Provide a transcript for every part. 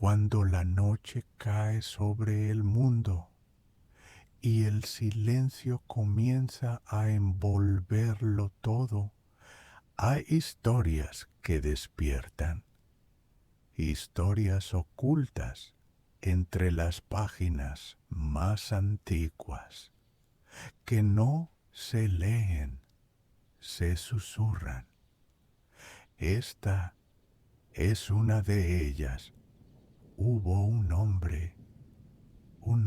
cuando la noche cae sobre el mundo y el silencio comienza a envolverlo todo, hay historias que despiertan, historias ocultas entre las páginas más antiguas, que no se leen, se susurran. Esta es una de ellas. Hubo un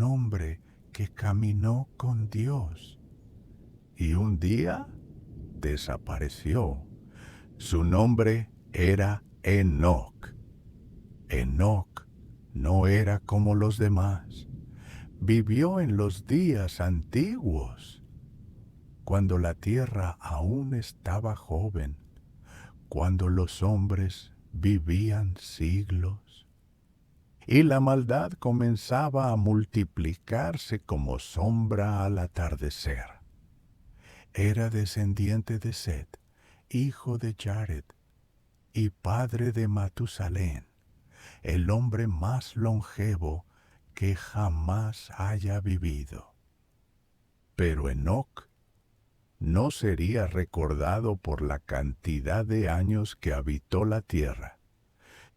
hombre que caminó con Dios y un día desapareció. Su nombre era Enoc. Enoc no era como los demás. Vivió en los días antiguos, cuando la tierra aún estaba joven, cuando los hombres vivían siglos y la maldad comenzaba a multiplicarse como sombra al atardecer. Era descendiente de Set, hijo de Jared y padre de Matusalén, el hombre más longevo que jamás haya vivido. Pero Enoc no sería recordado por la cantidad de años que habitó la tierra,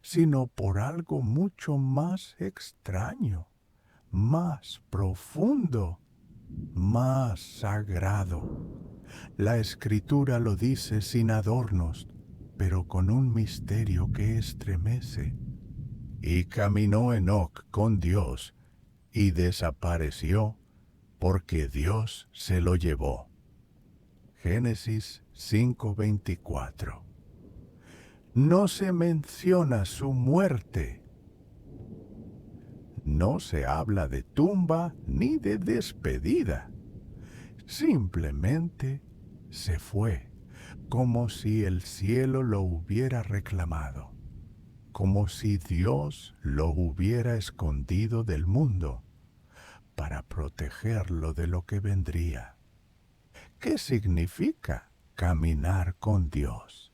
sino por algo mucho más extraño, más profundo, más sagrado. La Escritura lo dice sin adornos, pero con un misterio que estremece. Y caminó Enoc con Dios y desapareció porque Dios se lo llevó. Génesis 5:24. No se menciona su muerte. No se habla de tumba ni de despedida. Simplemente se fue, como si el cielo lo hubiera reclamado, como si Dios lo hubiera escondido del mundo para protegerlo de lo que vendría. ¿Qué significa caminar con Dios?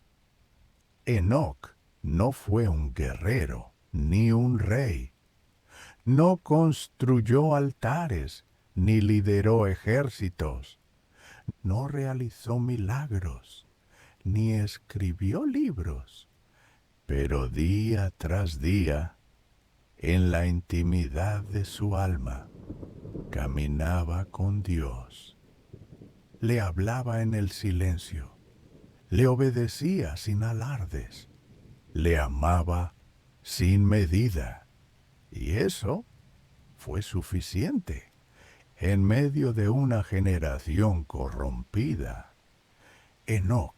Enoc no fue un guerrero ni un rey. No construyó altares ni lideró ejércitos. No realizó milagros ni escribió libros. Pero día tras día, en la intimidad de su alma, caminaba con Dios. Le hablaba en el silencio, le obedecía sin alardes, le amaba sin medida. Y eso fue suficiente en medio de una generación corrompida. Enoc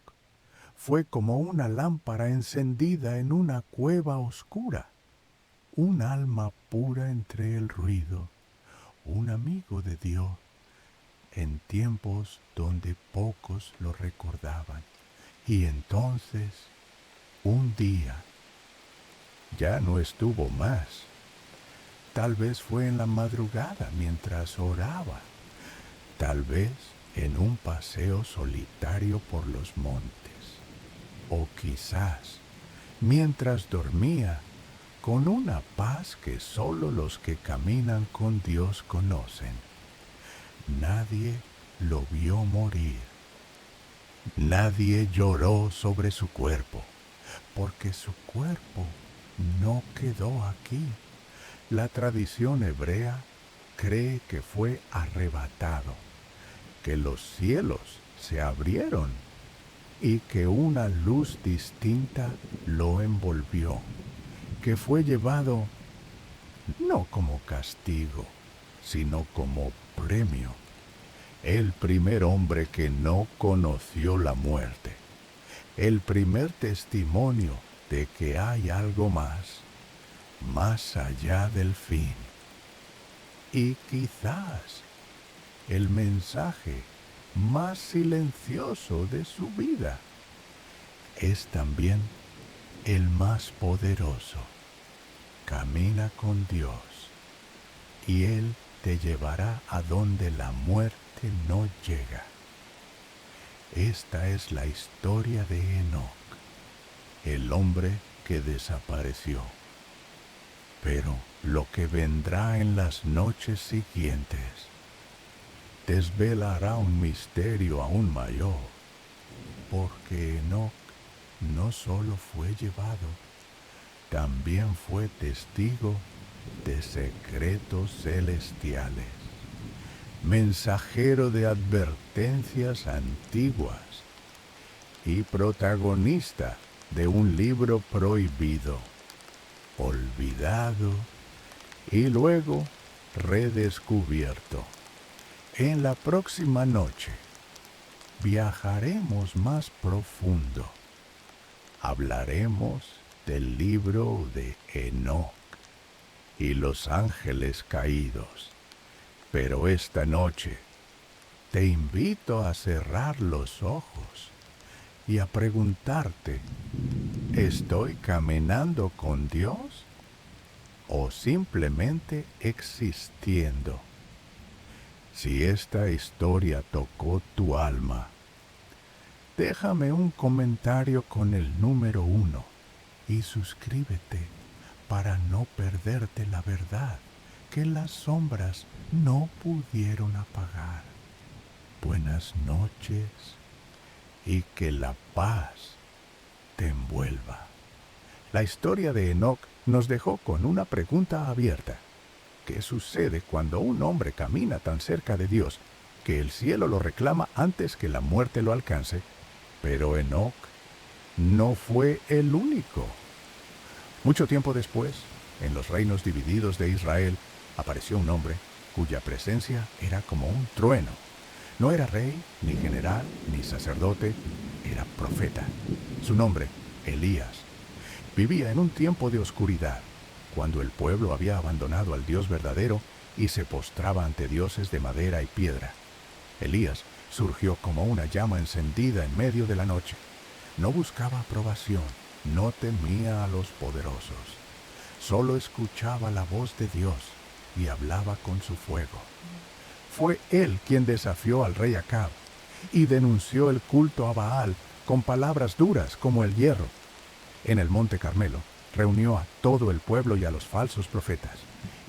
fue como una lámpara encendida en una cueva oscura, un alma pura entre el ruido, un amigo de Dios en tiempos donde pocos lo recordaban. Y entonces, un día, ya no estuvo más. Tal vez fue en la madrugada mientras oraba, tal vez en un paseo solitario por los montes, o quizás mientras dormía con una paz que solo los que caminan con Dios conocen. Nadie lo vio morir. Nadie lloró sobre su cuerpo, porque su cuerpo no quedó aquí. La tradición hebrea cree que fue arrebatado, que los cielos se abrieron y que una luz distinta lo envolvió, que fue llevado no como castigo, sino como premio. El primer hombre que no conoció la muerte, el primer testimonio de que hay algo más allá del fin. Y quizás el mensaje más silencioso de su vida es también el más poderoso. Camina con Dios y Él te llevará a donde la muerte no llega. Esta es la historia de Enoc, el hombre que desapareció. Pero lo que vendrá en las noches siguientes desvelará un misterio aún mayor, porque Enoc no solo fue llevado, también fue testigo de secretos celestiales, mensajero de advertencias antiguas y protagonista de un libro prohibido, olvidado y luego redescubierto. En la próxima noche viajaremos más profundo. Hablaremos del libro de Enoc y los ángeles caídos. Pero esta noche te invito a cerrar los ojos y a preguntarte, ¿estoy caminando con Dios o simplemente existiendo? Si esta historia tocó tu alma, déjame un comentario con el número 1 y suscríbete para no perderte la verdad que las sombras no pudieron apagar. Buenas noches y que la paz te envuelva. La historia de Enoc nos dejó con una pregunta abierta. ¿Qué sucede cuando un hombre camina tan cerca de Dios que el cielo lo reclama antes que la muerte lo alcance? Pero Enoc no fue el único. Mucho tiempo después, en los reinos divididos de Israel, apareció un hombre cuya presencia era como un trueno. No era rey, ni general, ni sacerdote, era profeta. Su nombre, Elías. Vivía en un tiempo de oscuridad, cuando el pueblo había abandonado al Dios verdadero y se postraba ante dioses de madera y piedra. Elías surgió como una llama encendida en medio de la noche. No buscaba aprobación, no temía a los poderosos. Solo escuchaba la voz de Dios y hablaba con su fuego. Fue él quien desafió al rey Acab y denunció el culto a Baal con palabras duras como el hierro. En el monte Carmelo reunió a todo el pueblo y a los falsos profetas,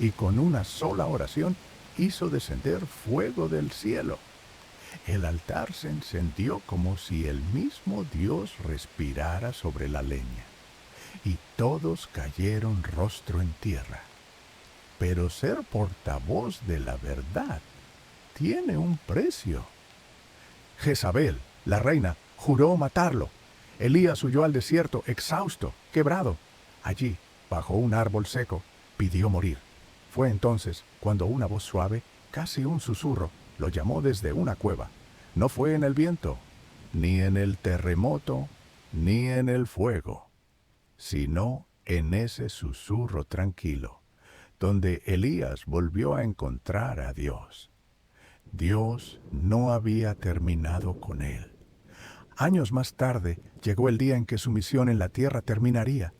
y con una sola oración hizo descender fuego del cielo. El altar se encendió como si el mismo Dios respirara sobre la leña, y todos cayeron rostro en tierra. Pero ser portavoz de la verdad tiene un precio. Jezabel, la reina, juró matarlo. Elías huyó al desierto, exhausto, quebrado. Allí, bajo un árbol seco, pidió morir. Fue entonces cuando una voz suave, casi un susurro, lo llamó desde una cueva. No fue en el viento, ni en el terremoto, ni en el fuego, sino en ese susurro tranquilo, donde Elías volvió a encontrar a Dios. Dios no había terminado con él. Años más tarde llegó el día en que su misión en la tierra terminaría.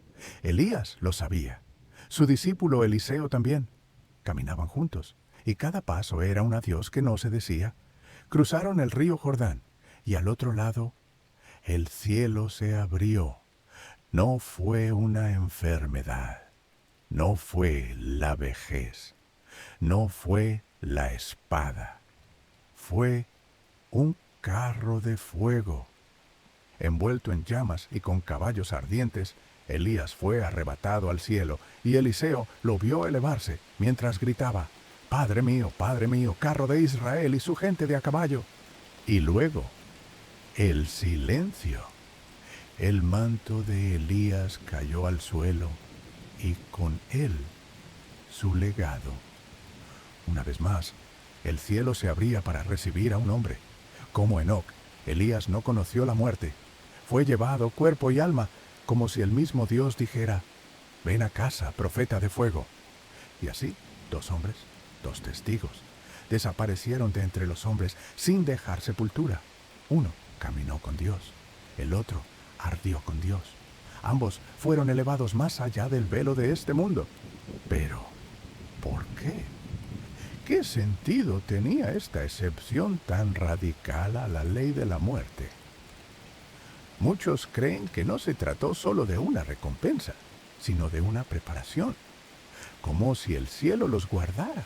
Elías lo sabía. Su discípulo Eliseo también. Caminaban juntos, y cada paso era un adiós que no se decía. Cruzaron el río Jordán, y al otro lado, el cielo se abrió. No fue una enfermedad, no fue la vejez, no fue la espada. Fue un carro de fuego. Envuelto en llamas y con caballos ardientes, Elías fue arrebatado al cielo, y Eliseo lo vio elevarse, mientras gritaba, Padre mío, carro de Israel y su gente de a caballo. Y luego, el silencio. El manto de Elías cayó al suelo, y con él, su legado. Una vez más, el cielo se abría para recibir a un hombre. Como Enoc, Elías no conoció la muerte. Fue llevado cuerpo y alma, como si el mismo Dios dijera, ven a casa, profeta de fuego. Y así, 2 hombres, 2 testigos, desaparecieron de entre los hombres sin dejar sepultura. Uno caminó con Dios, el otro ardió con Dios. Ambos fueron elevados más allá del velo de este mundo. Pero, ¿por qué? ¿Qué sentido tenía esta excepción tan radical a la ley de la muerte? Muchos creen que no se trató solo de una recompensa, sino de una preparación. como si el cielo los guardara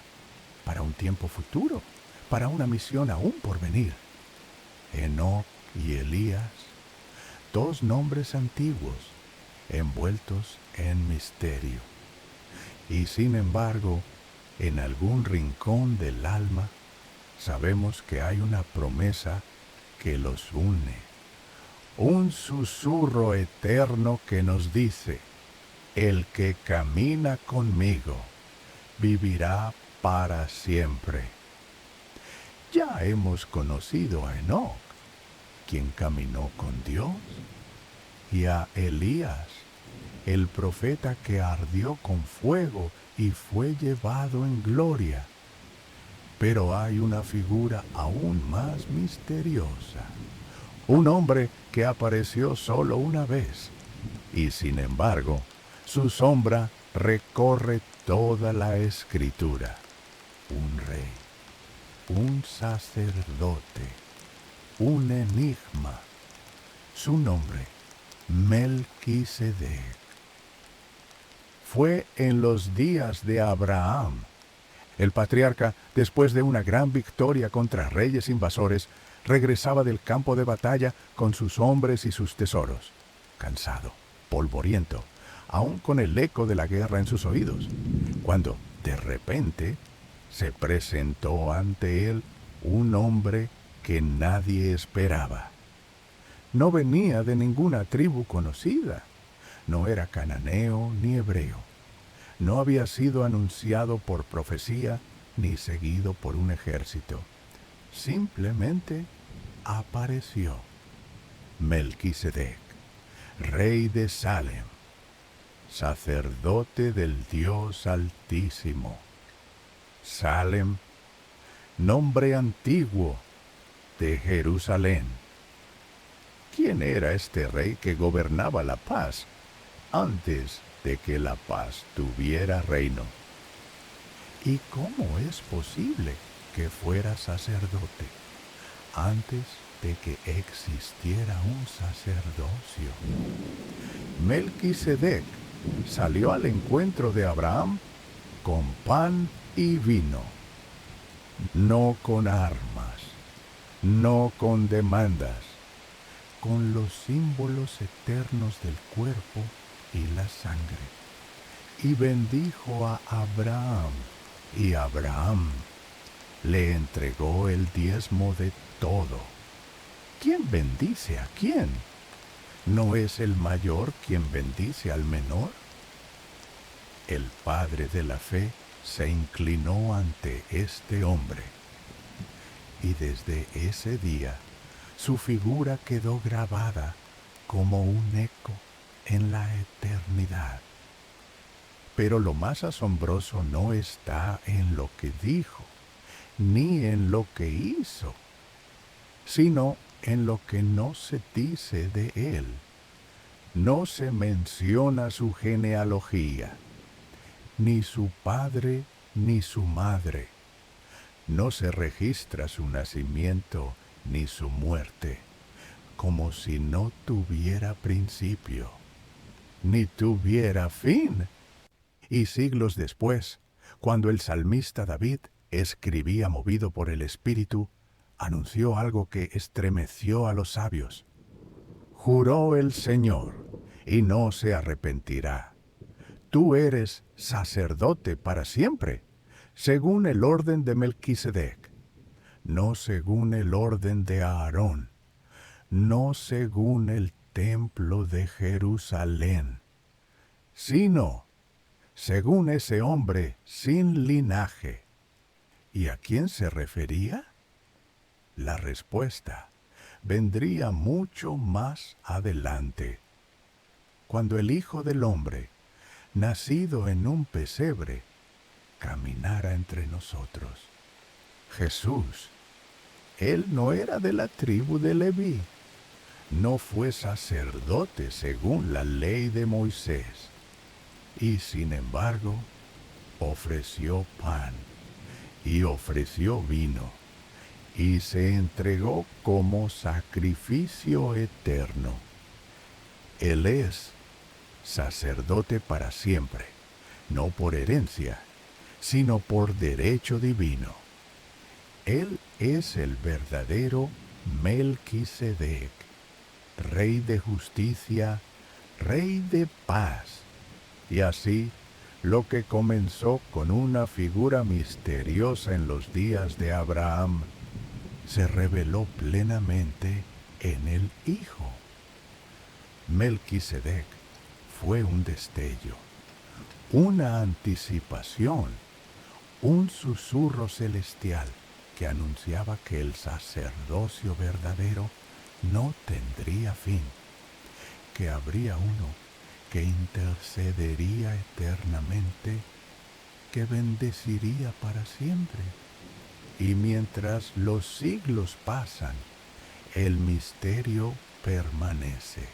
para un tiempo futuro, para una misión aún por venir. Enoc y Elías, dos nombres antiguos, envueltos en misterio. Y sin embargo, en algún rincón del alma, sabemos que hay una promesa que los une, un susurro eterno que nos dice: el que camina conmigo vivirá para siempre. Ya hemos conocido a Enoc, quien caminó con Dios, y a Elías, el profeta que ardió con fuego y fue llevado en gloria. Pero hay una figura aún más misteriosa, un hombre que apareció solo una vez, y sin embargo, su sombra recorre toda la escritura. Un rey, un sacerdote, un enigma. Su nombre, Melquisedec. Fue en los días de Abraham. El patriarca, después de una gran victoria contra reyes invasores, regresaba del campo de batalla con sus hombres y sus tesoros, cansado, polvoriento, aún con el eco de la guerra en sus oídos, cuando, de repente, se presentó ante él un hombre que nadie esperaba. No venía de ninguna tribu conocida, no era cananeo ni hebreo. No había sido anunciado por profecía ni seguido por un ejército. Simplemente apareció. Melquisedec, rey de Salem, sacerdote del Dios Altísimo. Salem, nombre antiguo de Jerusalén. ¿Quién era este rey que gobernaba la paz antes de que la paz tuviera reino? ¿Y cómo es posible que fuera sacerdote antes de que existiera un sacerdocio? Melquisedec salió al encuentro de Abraham con pan y vino, no con armas, no con demandas, con los símbolos eternos del cuerpo y la sangre. Y bendijo a Abraham, y Abraham le entregó el diezmo de todo. ¿Quién bendice a quién? ¿No es el mayor quien bendice al menor? El padre de la fe se inclinó ante este hombre, y desde ese día su figura quedó grabada como un eco en la eternidad. Pero lo más asombroso no está en lo que dijo, ni en lo que hizo, sino en lo que no se dice de él. No se menciona su genealogía, ni su padre ni su madre. No se registra su nacimiento ni su muerte, como si no tuviera principio, ni tuviera fin. Y siglos después, cuando el salmista David escribía movido por el Espíritu, anunció algo que estremeció a los sabios. Juró el Señor, y no se arrepentirá. Tú eres sacerdote para siempre, según el orden de Melquisedec, no según el orden de Aarón, no según el templo de Jerusalén, sino según ese hombre sin linaje. ¿Y a quién se refería? La respuesta vendría mucho más adelante, cuando el Hijo del Hombre, nacido en un pesebre, caminara entre nosotros. Jesús, él no era de la tribu de Leví, no fue sacerdote según la ley de Moisés, y sin embargo ofreció pan y ofreció vino y se entregó como sacrificio eterno. Él es sacerdote para siempre, no por herencia, sino por derecho divino. Él es el verdadero Melquisedec, Rey de justicia, Rey de paz. Y así, lo que comenzó con una figura misteriosa en los días de Abraham, se reveló plenamente en el Hijo. Melquisedec fue un destello, una anticipación, un susurro celestial que anunciaba que el sacerdocio verdadero no tendría fin, que habría uno que intercedería eternamente, que bendeciría para siempre. Y mientras los siglos pasan, el misterio permanece.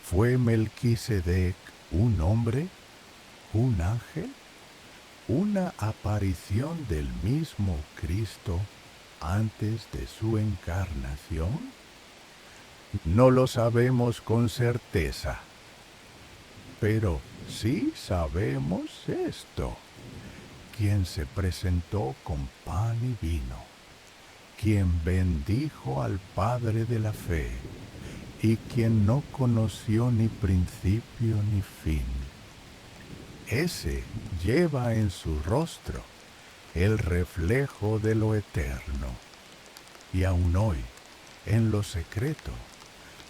¿Fue Melquisedec un hombre, un ángel, una aparición del mismo Cristo antes de su encarnación? No lo sabemos con certeza, pero sí sabemos esto: quien se presentó con pan y vino, quien bendijo al Padre de la fe, y quien no conoció ni principio ni fin. Ese lleva en su rostro el reflejo de lo eterno, y aún hoy, en lo secreto,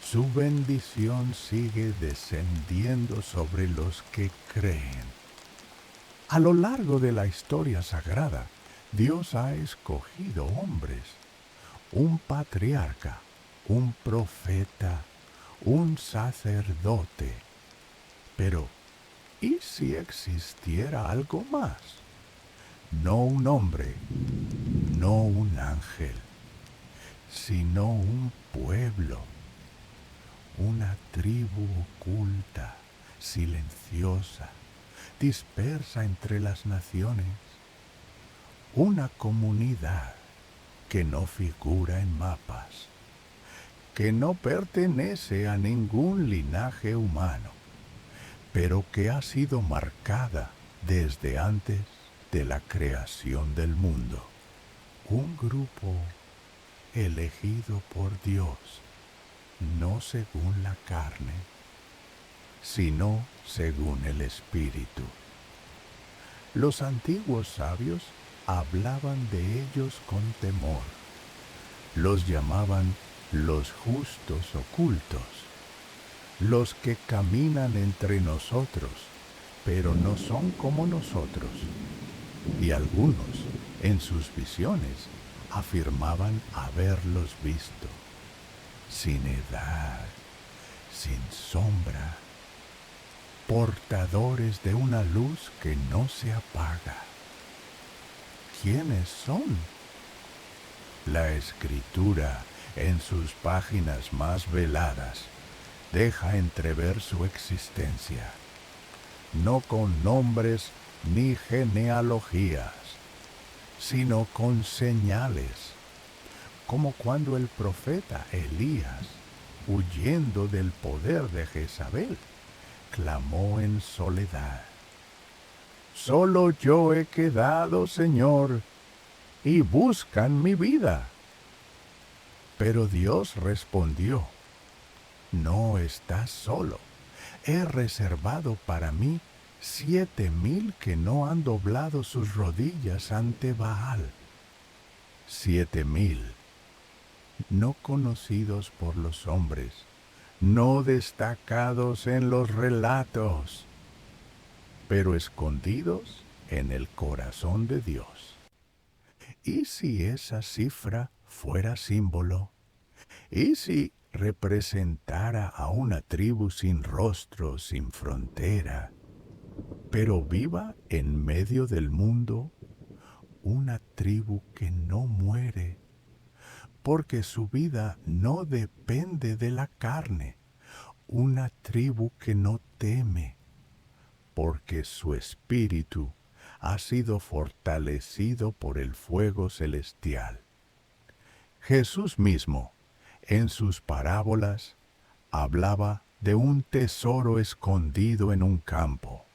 su bendición sigue descendiendo sobre los que creen. A lo largo de la historia sagrada, Dios ha escogido hombres, un patriarca, un profeta, un sacerdote. Pero, ¿y si existiera algo más? No un hombre, no un ángel, sino un pueblo, una tribu oculta, silenciosa, dispersa entre las naciones, una comunidad que no figura en mapas, que no pertenece a ningún linaje humano, pero que ha sido marcada desde antes de la creación del mundo. Un grupo elegido por Dios, no según la carne, sino según el Espíritu. Los antiguos sabios hablaban de ellos con temor. Los llamaban los justos ocultos, los que caminan entre nosotros, pero no son como nosotros. Y algunos, en sus visiones, afirmaban haberlos visto, sin edad, sin sombra, portadores de una luz que no se apaga. ¿Quiénes son? La Escritura, en sus páginas más veladas, deja entrever su existencia, no con nombres ni genealogías, sino con señales, como cuando el profeta Elías, huyendo del poder de Jezabel, clamó en soledad: «Solo yo he quedado, Señor, y buscan mi vida». Pero Dios respondió: «No estás solo. He reservado para mí 7,000 que no han doblado sus rodillas ante Baal». 7,000, no conocidos por los hombres, no destacados en los relatos, pero escondidos en el corazón de Dios. ¿Y si esa cifra fuera símbolo? ¿Y si representara a una tribu sin rostro, sin frontera, pero viva en medio del mundo? Una tribu que no muere, porque su vida no depende de la carne. Una tribu que no teme, porque su espíritu ha sido fortalecido por el fuego celestial. Jesús mismo, en sus parábolas, hablaba de un tesoro escondido en un campo.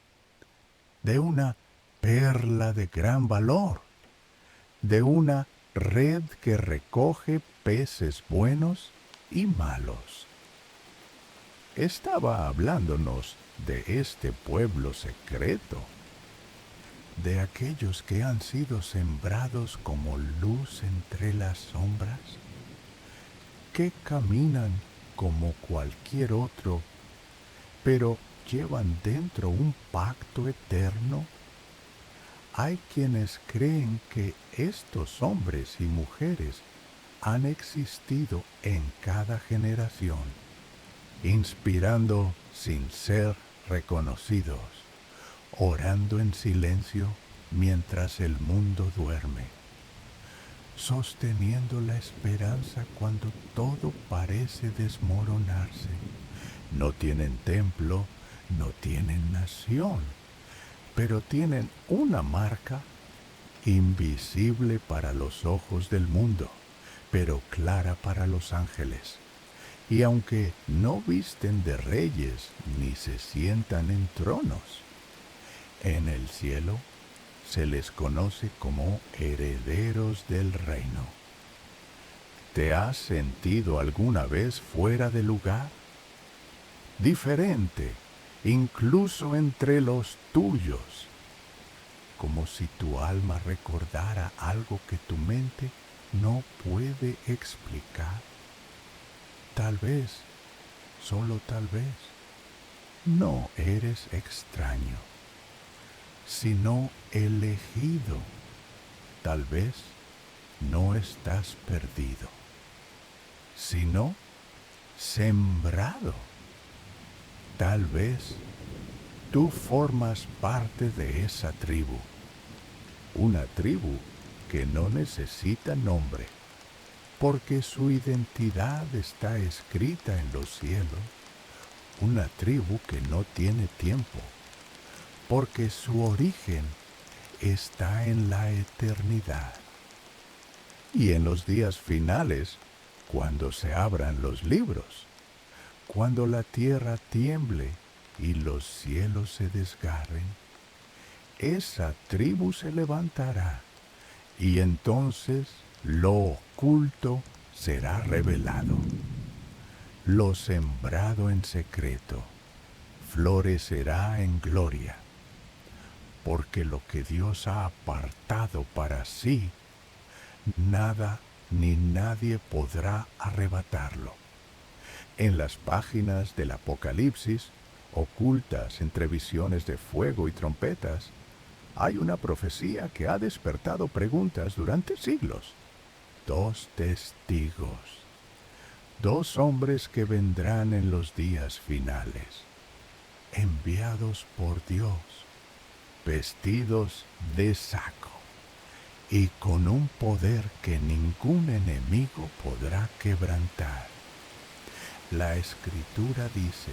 de una perla de gran valor, de una red que recoge peces buenos y malos. Estaba hablándonos de este pueblo secreto, de aquellos que han sido sembrados como luz entre las sombras, que caminan como cualquier otro, pero llevan dentro un pacto eterno. Hay quienes creen que estos hombres y mujeres han existido en cada generación, inspirando sin ser reconocidos, orando en silencio mientras el mundo duerme, sosteniendo la esperanza cuando todo parece desmoronarse. No tienen templo, no tienen nación, pero tienen una marca invisible para los ojos del mundo, pero clara para los ángeles. Y aunque no visten de reyes ni se sientan en tronos, en el cielo se les conoce como herederos del reino. ¿Te has sentido alguna vez fuera de lugar? Diferente, incluso entre los tuyos, como si tu alma recordara algo que tu mente no puede explicar. Tal vez, solo tal vez, no eres extraño, sino elegido. Tal vez no estás perdido, sino sembrado. Tal vez tú formas parte de esa tribu, una tribu que no necesita nombre, porque su identidad está escrita en los cielos, una tribu que no tiene tiempo, porque su origen está en la eternidad. Y en los días finales, cuando se abran los libros, cuando la tierra tiemble y los cielos se desgarren, esa tribu se levantará y entonces lo oculto será revelado. Lo sembrado en secreto florecerá en gloria, porque lo que Dios ha apartado para sí, nada ni nadie podrá arrebatarlo. En las páginas del Apocalipsis, ocultas entre visiones de fuego y trompetas, hay una profecía que ha despertado preguntas durante siglos. Dos testigos, dos hombres que vendrán en los días finales, enviados por Dios, vestidos de saco y con un poder que ningún enemigo podrá quebrantar. La Escritura dice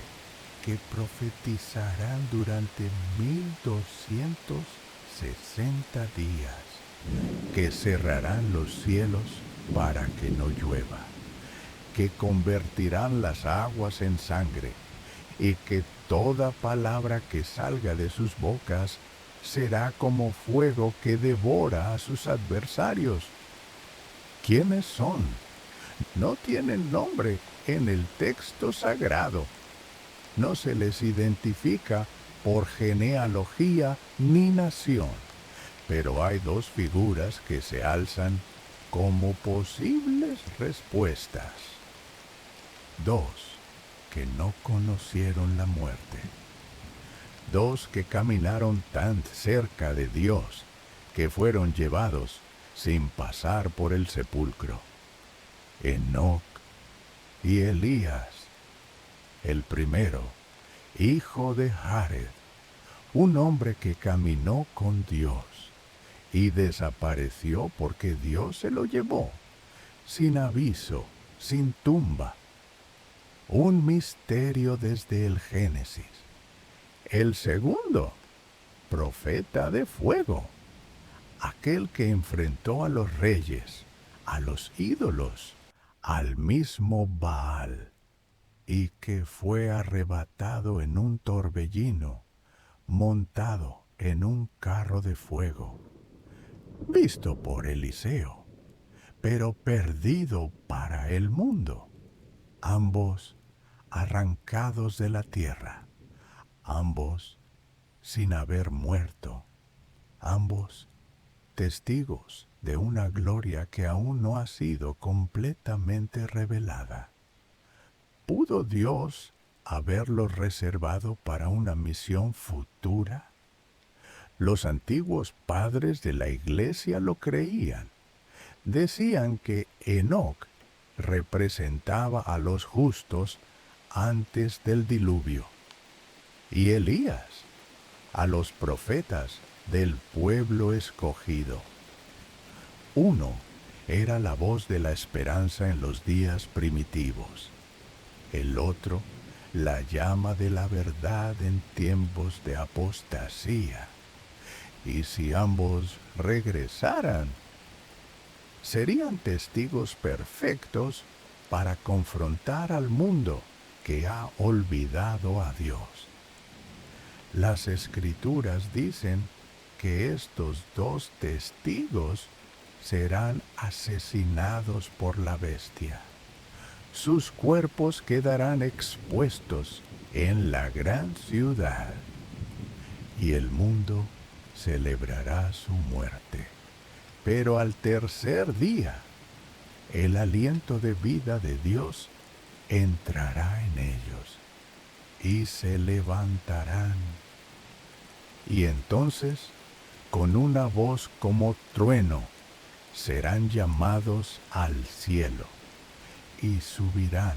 que profetizarán durante 1260 días, que cerrarán los cielos para que no llueva, que convertirán las aguas en sangre y que toda palabra que salga de sus bocas será como fuego que devora a sus adversarios. ¿Quiénes son? No tienen nombre en el texto sagrado. No se les identifica por genealogía ni nación, pero hay dos figuras que se alzan como posibles respuestas. Dos que no conocieron la muerte. Dos que caminaron tan cerca de Dios que fueron llevados sin pasar por el sepulcro. Enoc y Elías. El primero, hijo de Jared, un hombre que caminó con Dios y desapareció porque Dios se lo llevó, sin aviso, sin tumba. Un misterio desde el Génesis. El segundo, profeta de fuego, aquel que enfrentó a los reyes, a los ídolos, al mismo Baal, y que fue arrebatado en un torbellino, montado en un carro de fuego, visto por Eliseo, pero perdido para el mundo, ambos arrancados de la tierra, ambos sin haber muerto, ambos testigos de una gloria que aún no ha sido completamente revelada. ¿Pudo Dios haberlos reservado para una misión futura? Los antiguos padres de la iglesia lo creían. Decían que Enoc representaba a los justos antes del diluvio y Elías a los profetas del pueblo escogido. Uno era la voz de la esperanza en los días primitivos, el otro la llama de la verdad en tiempos de apostasía. Y si ambos regresaran, serían testigos perfectos para confrontar al mundo que ha olvidado a Dios. Las Escrituras dicen que estos dos testigos serán asesinados por la bestia. Sus cuerpos quedarán expuestos en la gran ciudad y el mundo celebrará su muerte. Pero al tercer día, el aliento de vida de Dios entrará en ellos y se levantarán. Y entonces, con una voz como trueno, serán llamados al cielo y subirán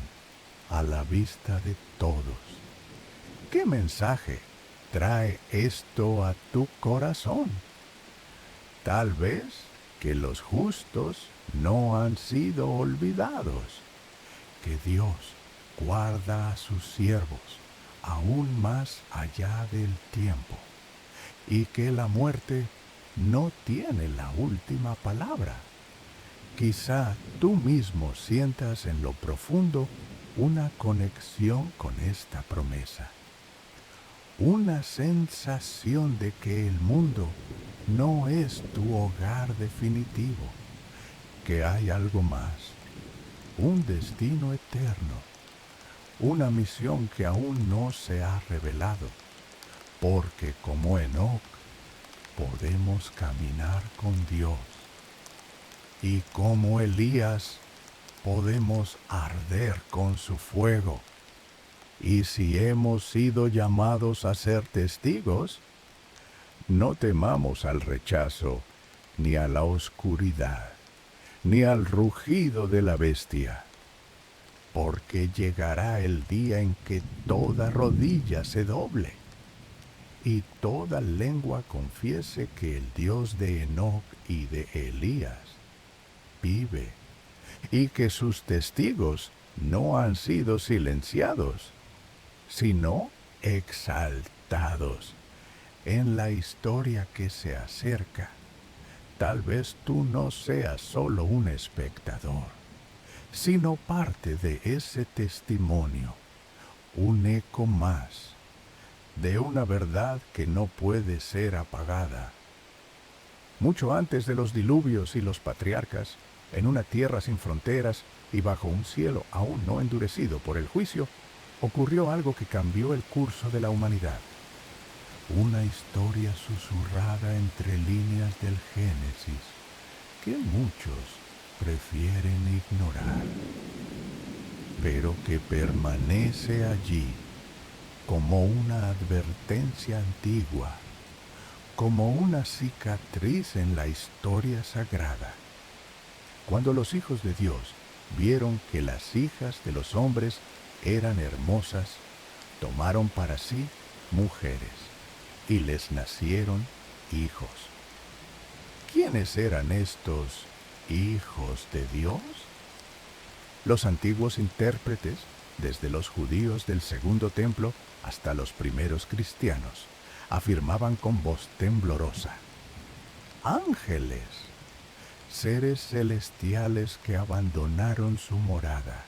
a la vista de todos. ¿Qué mensaje trae esto a tu corazón? Tal vez que los justos no han sido olvidados, que Dios guarda a sus siervos aún más allá del tiempo, y que la muerte no tiene la última palabra. Quizá tú mismo sientas en lo profundo una conexión con esta promesa, una sensación de que el mundo no es tu hogar definitivo, que hay algo más, un destino eterno, una misión que aún no se ha revelado, porque como Enoc podemos caminar con Dios y como Elías podemos arder con su fuego. Y si hemos sido llamados a ser testigos, no temamos al rechazo, ni a la oscuridad, ni al rugido de la bestia, porque llegará el día en que toda rodilla se doble y toda lengua confiese que el Dios de Enoc y de Elías vive, y que sus testigos no han sido silenciados, sino exaltados en la historia que se acerca. Tal vez tú no seas solo un espectador, sino parte de ese testimonio, un eco más de una verdad que no puede ser apagada. Mucho antes de los diluvios y los patriarcas, en una tierra sin fronteras y bajo un cielo aún no endurecido por el juicio, ocurrió algo que cambió el curso de la humanidad. Una historia susurrada entre líneas del Génesis que muchos prefieren ignorar, pero que permanece allí como una advertencia antigua, como una cicatriz en la historia sagrada. Cuando los hijos de Dios vieron que las hijas de los hombres eran hermosas, tomaron para sí mujeres y les nacieron hijos. ¿Quiénes eran estos hijos de Dios? Los antiguos intérpretes, desde los judíos del Segundo Templo hasta los primeros cristianos, afirmaban con voz temblorosa: ángeles, seres celestiales que abandonaron su morada,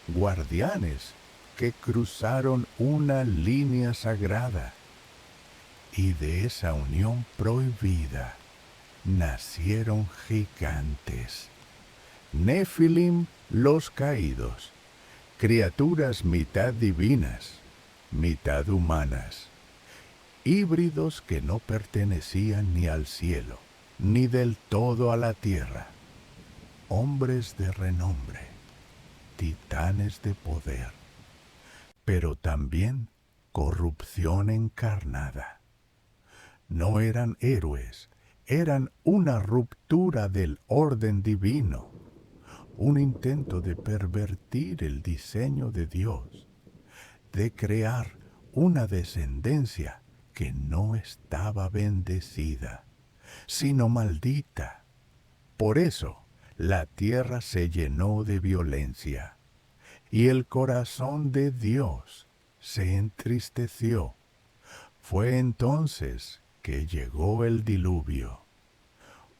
guardianes que cruzaron una línea sagrada. Y de esa unión prohibida nacieron gigantes, Nefilim, los caídos, criaturas mitad divinas, mitad humanas, híbridos que no pertenecían ni al cielo, ni del todo a la tierra, hombres de renombre, titanes de poder, pero también corrupción encarnada. No eran héroes, eran una ruptura del orden divino, un intento de pervertir el diseño de Dios, de crear una descendencia que no estaba bendecida, sino maldita. Por eso, la tierra se llenó de violencia, y el corazón de Dios se entristeció. Fue entonces que llegó el diluvio,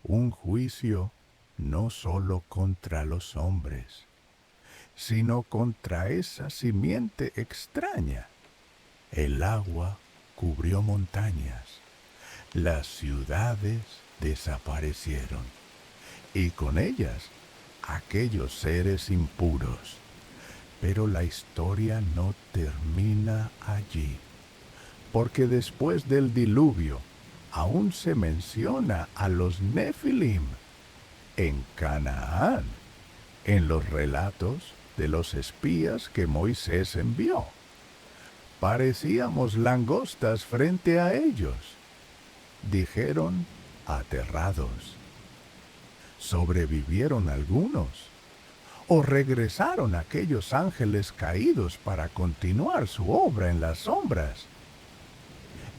un juicio no solo contra los hombres, sino contra esa simiente extraña. El agua cubrió montañas, las ciudades desaparecieron, y con ellas aquellos seres impuros. Pero la historia no termina allí, porque después del diluvio aún se menciona a los Nefilim en Canaán, en los relatos de los espías que Moisés envió. Parecíamos langostas frente a ellos, dijeron aterrados. ¿Sobrevivieron algunos? ¿O regresaron aquellos ángeles caídos para continuar su obra en las sombras?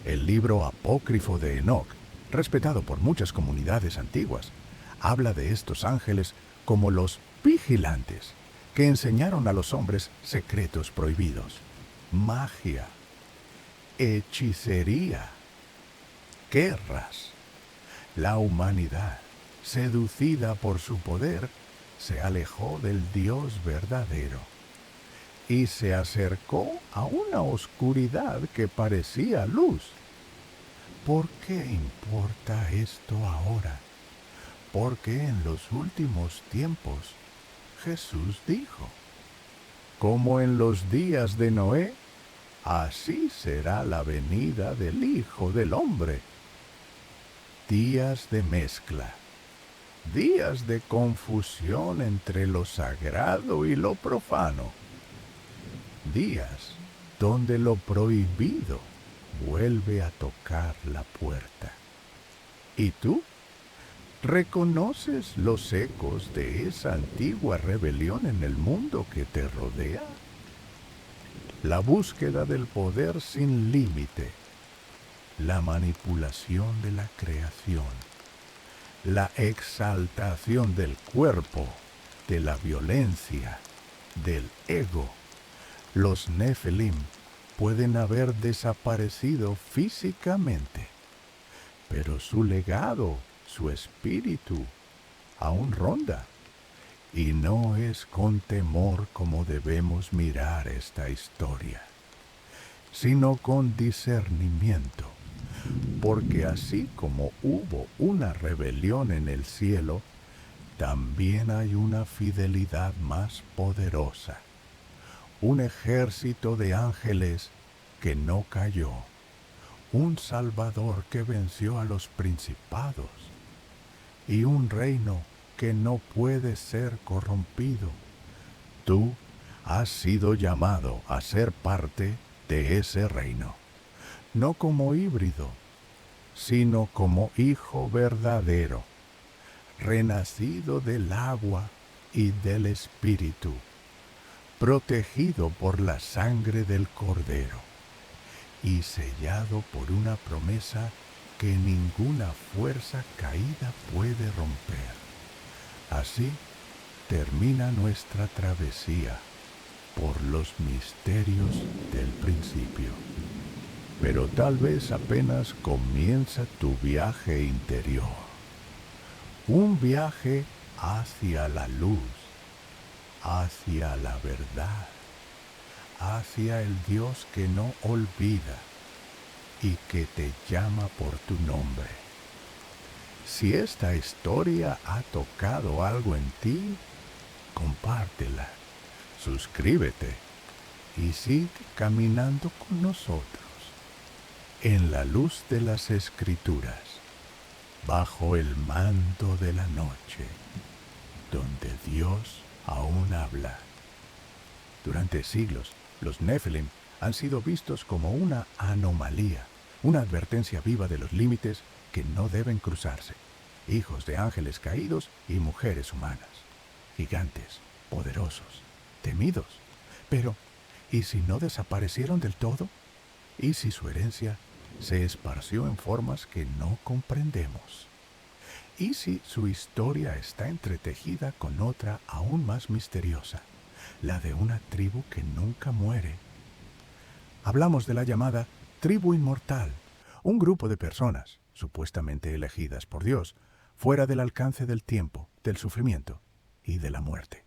El libro apócrifo de Enoc, respetado por muchas comunidades antiguas, habla de estos ángeles como los vigilantes, que enseñaron a los hombres secretos prohibidos, magia, hechicería, guerras. La humanidad, seducida por su poder, se alejó del Dios verdadero y se acercó a una oscuridad que parecía luz. ¿Por qué importa esto ahora? Porque en los últimos tiempos Jesús dijo, como en los días de Noé, así será la venida del Hijo del Hombre. Días de mezcla, días de confusión entre lo sagrado y lo profano, días donde lo prohibido vuelve a tocar la puerta. ¿Y tú? ¿Reconoces los ecos de esa antigua rebelión en el mundo que te rodea? La búsqueda del poder sin límite, la manipulación de la creación, la exaltación del cuerpo, de la violencia, del ego. Los Nefilim pueden haber desaparecido físicamente, pero su legado, su espíritu, aún ronda. Y no es con temor como debemos mirar esta historia, sino con discernimiento, porque así como hubo una rebelión en el cielo, también hay una fidelidad más poderosa, un ejército de ángeles que no cayó, un Salvador que venció a los principados, y un reino que no puede ser corrompido. Tú has sido llamado a ser parte de ese reino, no como híbrido, sino como hijo verdadero, renacido del agua y del Espíritu, protegido por la sangre del Cordero y sellado por una promesa que ninguna fuerza caída puede romper. Así termina nuestra travesía por los misterios del principio. Pero tal vez apenas comienza tu viaje interior, un viaje hacia la luz, hacia la verdad, hacia el Dios que no olvida, y que te llama por tu nombre. Si esta historia ha tocado algo en ti, compártela, suscríbete y sigue caminando con nosotros en la luz de las Escrituras, bajo el manto de la noche, donde Dios aún habla. Durante siglos, los Nefilim han sido vistos como una anomalía, una advertencia viva de los límites que no deben cruzarse. Hijos de ángeles caídos y mujeres humanas. Gigantes, poderosos, temidos. Pero, ¿y si no desaparecieron del todo? ¿Y si su herencia se esparció en formas que no comprendemos? ¿Y si su historia está entretejida con otra aún más misteriosa, la de una tribu que nunca muere? Hablamos de la llamada tribu inmortal, un grupo de personas, supuestamente elegidas por Dios, fuera del alcance del tiempo, del sufrimiento y de la muerte.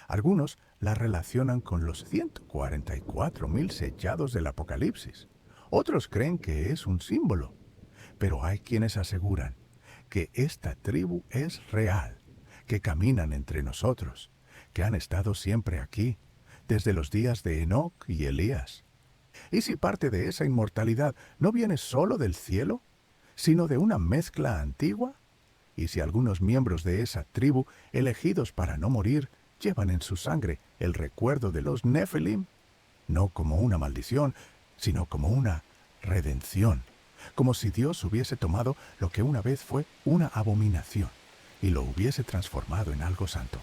Algunos la relacionan con los 144,000 sellados del Apocalipsis. Otros creen que es un símbolo, pero hay quienes aseguran que esta tribu es real, que caminan entre nosotros, que han estado siempre aquí, desde los días de Enoc y Elías. ¿Y si parte de esa inmortalidad no viene solo del cielo, sino de una mezcla antigua? ¿Y si algunos miembros de esa tribu, elegidos para no morir, llevan en su sangre el recuerdo de los Nefilim? No como una maldición, sino como una redención, como si Dios hubiese tomado lo que una vez fue una abominación y lo hubiese transformado en algo santo,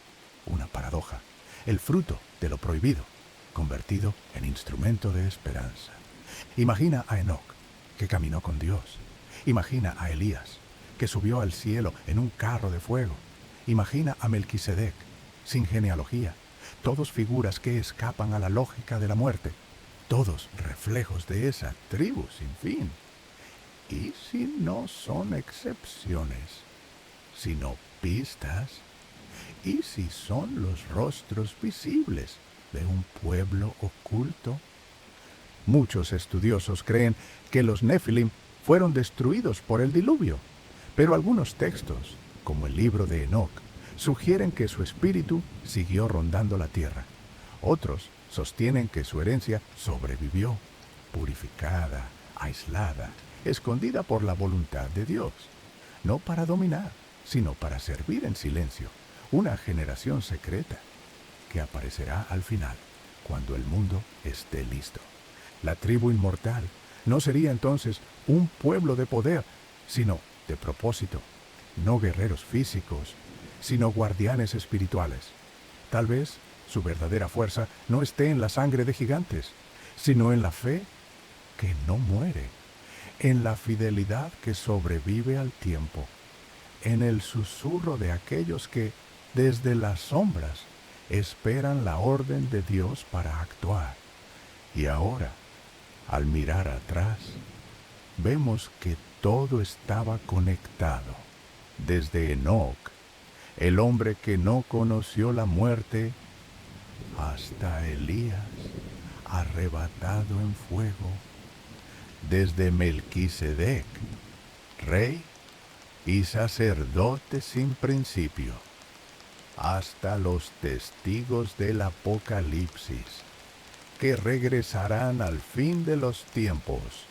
una paradoja, el fruto de lo prohibido, convertido en instrumento de esperanza. Imagina a Enoc, que caminó con Dios. Imagina a Elías, que subió al cielo en un carro de fuego. Imagina a Melquisedec, sin genealogía, todos figuras que escapan a la lógica de la muerte, todos reflejos de esa tribu sin fin. ¿Y si no son excepciones, sino pistas? ¿Y si son los rostros visibles de un pueblo oculto? Muchos estudiosos creen que los Nefilim fueron destruidos por el diluvio, pero algunos textos, como el libro de Enoc, sugieren que su espíritu siguió rondando la tierra. Otros sostienen que su herencia sobrevivió, purificada, aislada, escondida por la voluntad de Dios, no para dominar, sino para servir en silencio, una generación secreta que aparecerá al final, cuando el mundo esté listo. La tribu inmortal no sería entonces un pueblo de poder, sino de propósito, no guerreros físicos, sino guardianes espirituales. Tal vez su verdadera fuerza no esté en la sangre de gigantes, sino en la fe que no muere, en la fidelidad que sobrevive al tiempo, en el susurro de aquellos que, desde las sombras, esperan la orden de Dios para actuar. Y ahora, al mirar atrás, vemos que todo estaba conectado, desde Enoc, el hombre que no conoció la muerte, hasta Elías, arrebatado en fuego, desde Melquisedec, rey y sacerdote sin principio, hasta los testigos del Apocalipsis, que regresarán al fin de los tiempos,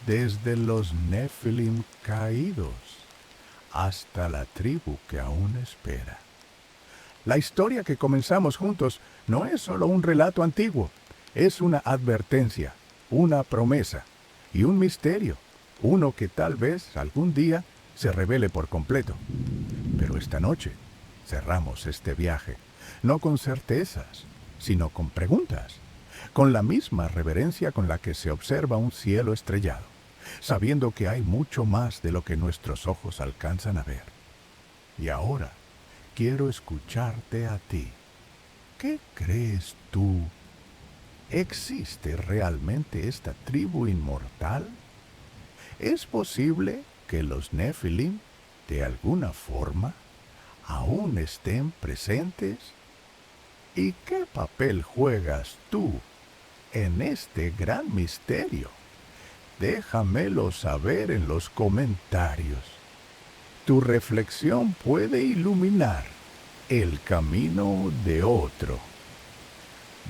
desde los Nefilim caídos hasta la tribu que aún espera. La historia que comenzamos juntos no es solo un relato antiguo, es una advertencia, una promesa y un misterio, uno que tal vez algún día se revele por completo. Pero esta noche cerramos este viaje, no con certezas, sino con preguntas, con la misma reverencia con la que se observa un cielo estrellado, sabiendo que hay mucho más de lo que nuestros ojos alcanzan a ver. Y ahora quiero escucharte a ti. ¿Qué crees tú? ¿Existe realmente esta tribu inmortal? ¿Es posible que los Nefilim, de alguna forma, aún estén presentes? ¿Y qué papel juegas tú en este gran misterio Déjamelo saber en los comentarios. Tu reflexión puede iluminar el camino de otro.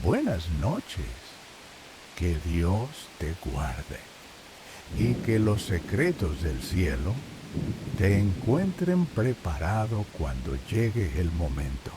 Buenas noches. Que Dios te guarde y que los secretos del cielo te encuentren preparado cuando llegue el momento.